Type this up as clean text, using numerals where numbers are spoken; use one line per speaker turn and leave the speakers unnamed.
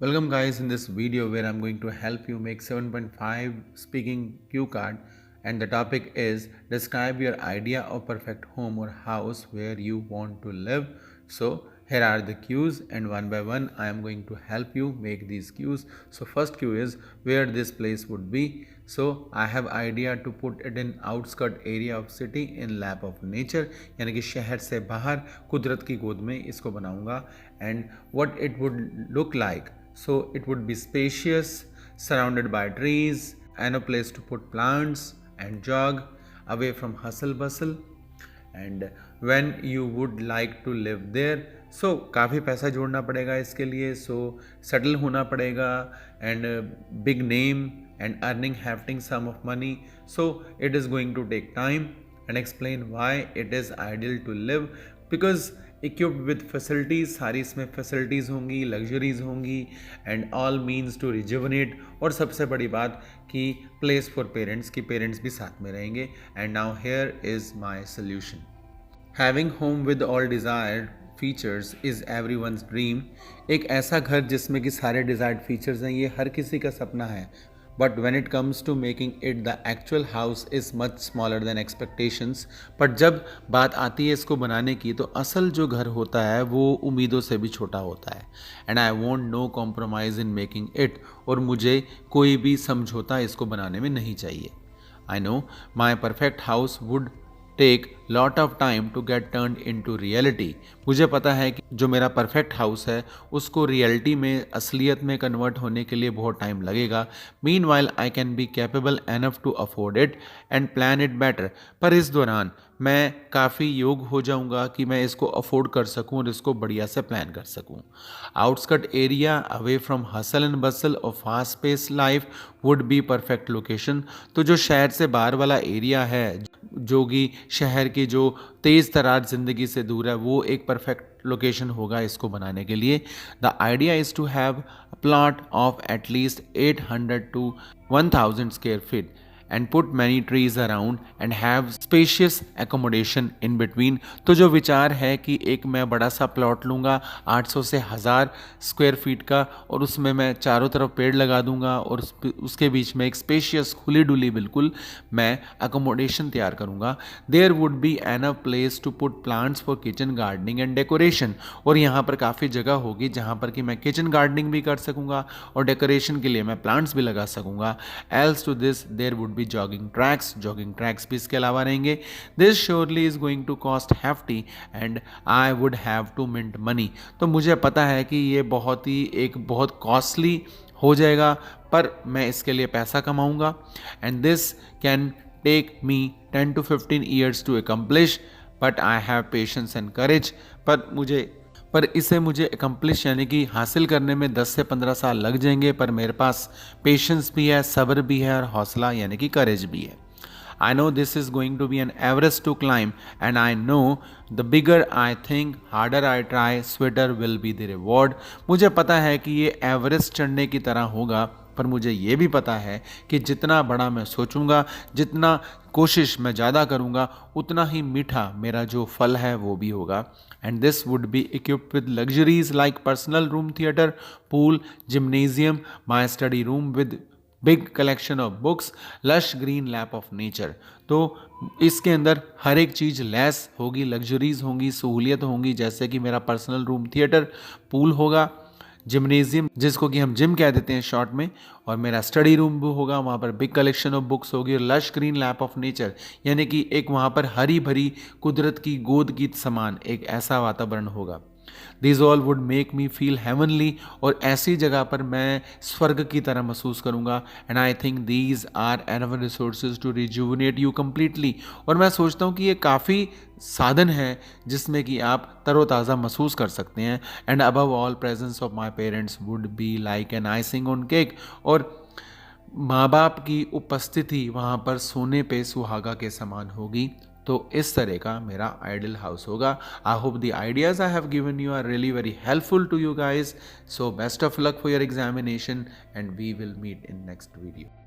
Welcome guys in this video where I'm going to help you make 7.5 speaking cue card, and the topic is describe your idea of perfect home or house where you want to live. So here are the cues, and one by one I am going to help you make these cues. So first cue is where this place would be. So I have idea to put it in outskirt area of city in lap of nature, यानी कि शहर से बाहर कुदरत की गोद में इसको बनाऊंगा. And what it would look like, so it would be spacious, surrounded by trees and a place to put plants and jog away from hustle bustle. And when you would like to live there, so काफ़ी पैसा जोड़ना पड़ेगा इसके लिए, so settle होना पड़ेगा, and big name and earning hefting sum of money, so it is going to take time. And explain why it is ideal to live, because equipped with facilities, सारी इसमें facilities होंगी, luxuries होंगी, and all means to rejuvenate. और सबसे बड़ी बात कि place for parents, कि parents भी साथ में रहेंगे. And now here is my solution. Having home with all desired features is everyone's dream. एक ऐसा घर जिसमें कि सारे desired features हैं, ये हर किसी का सपना है. But when it comes to making it, the actual house is much smaller than expectations. पर जब बात आती है इसको बनाने की, तो असल जो घर होता है वो उम्मीदों से भी छोटा होता है. And I want no compromise in making it. और मुझे कोई भी समझौता इसको बनाने में नहीं चाहिए. I know my perfect house would take lot of time to get turn into reality. मुझे पता है कि जो मेरा परफेक्ट हाउस है उसको रियलिटी में, असलियत में कन्वर्ट होने के लिए बहुत टाइम लगेगा. Meanwhile I can be capable enough to afford it and plan it better. पर इस दौरान मैं काफ़ी योग हो जाऊंगा कि मैं इसको अफोर्ड कर सकूं और इसको बढ़िया से प्लान कर सकूं. Outskirts area away from hustle and bustle और fast pace life would be perfect location. तो जो शहर से बाहर वाला एरिया है, जो कि शहर की जो तेज़ तरार ज़िंदगी से दूर है, वो एक परफेक्ट लोकेशन होगा इसको बनाने के लिए. The idea is to have a plot of at least 800 to 1000 square feet and put many trees around and have spacious accommodation in between. तो जो विचार है कि एक मैं बड़ा सा प्लॉट लूँगा 800 से 1000 स्क्वायर फीट का, और उसमें मैं चारों तरफ पेड़ लगा दूँगा और उसके बीच में एक स्पेशियस खुली डुली बिल्कुल मैं अकोमोडेशन तैयार करूँगा. There would be enough place to put plants for kitchen gardening and decoration. और यहाँ पर काफ़ी जगह होगी जहाँ पर कि मैं किचन गार्डनिंग भी कर सकूँगा और डेकोरेशन के लिए मैं प्लांट्स भी लगा सकूँगा. Else to this there would भी जॉगिंग ट्रैक्स भी इसके अलावा रहेंगे. This surely is going to cost hefty and I would have to mint money. तो मुझे पता है कि ये बहुत कॉस्टली हो जाएगा, पर मैं इसके लिए पैसा कमाऊंगा. And this can take me 10 to 15 years to accomplish, but I have patience and courage. पर इसे मुझे एकम्प्लिश यानी कि हासिल करने में 10 से 15 साल लग जाएंगे, पर मेरे पास पेशेंस भी है, सब्र भी है और हौसला यानी कि करेज भी है. I know this is going to be an Everest to climb, and I know the bigger I think harder I try sweeter will be the reward. मुझे पता है कि ये एवरेस्ट चढ़ने की तरह होगा, पर मुझे ये भी पता है कि जितना बड़ा मैं सोचूंगा, जितना कोशिश मैं ज़्यादा करूंगा, उतना ही मीठा मेरा जो फल है वो भी होगा. And this would be equipped with luxuries like personal room theatre, pool, gymnasium, my study room with big collection of books, lush green lap of nature. तो इसके अंदर हर एक चीज़ लैस होगी, लग्जरीज होंगी, सहूलियत होंगी, जैसे कि मेरा पर्सनल रूम थिएटर, पूल होगा, जिम्नेजियम जिसको कि हम जिम कह देते हैं शॉर्ट में, और मेरा स्टडी रूम भी होगा, वहाँ पर बिग कलेक्शन ऑफ बुक्स होगी, और lush green lap of nature यानी कि एक वहाँ पर हरी भरी कुदरत की गोद की समान एक ऐसा वातावरण होगा. These all would make me feel heavenly, और ऐसी जगह पर मैं स्वर्ग की तरह महसूस करूँगा. And I think these are enough resources to rejuvenate you completely. और मैं सोचता हूँ कि ये काफ़ी साधन है जिसमें कि आप तरोताज़ा महसूस कर सकते हैं. And above all, presence of my parents would be like an icing on cake. और माँ बाप की उपस्थिति वहाँ पर सोने पे सुहागा के समान होगी. तो इस तरह का मेरा आइडियल हाउस होगा. I hope the ideas I have given you are really very helpful to you guys. So best of luck for your examination, and we will meet in next video.